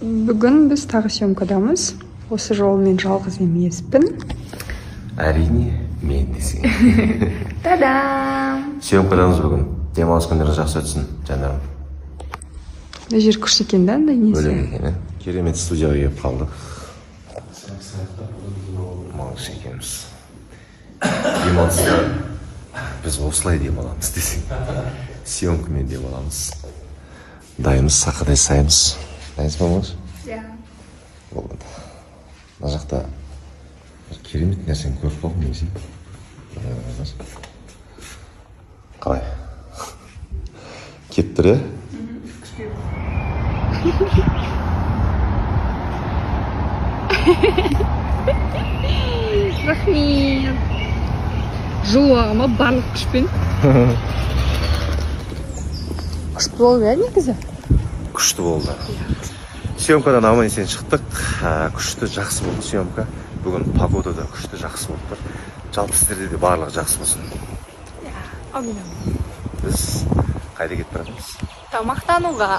Бүгін біз тағы съемкадамыз. Осы жолы мен жалғыз емеспін. Әрине, мен десең. Та-дам! Съемкадамыз бүгін. Демалыс күндері жақсы өтсін, жандарым. Мына жер күшті екен да, андай несі. Бөлек екен, керемет студияға келіп қалдық. Маңыз екенбіз. Демалыста біз осылай демаламыз десең. Съемкамен демаламыз. Дайымыз, сақадай сайымыз. Дайынсыз ба Мағыш? Иә. Болды. Мына жақта керемет нәрсені көріп қалдым негізі. Қалай? Кетіп тұр, иә? Рахмет. Жуағыма барлық күшпен. Күшті болды, ә негізі? Күшті болды. Съемкадан аман-есен шықтық. Күшті, жақсы болды съемка. Бүгін погода да күшті, жақсы болып тұр. Жалпы сіздерде де барлығы жақсы болсын. Амин. Біз қайда кетіп барамыз? Тамақтануға.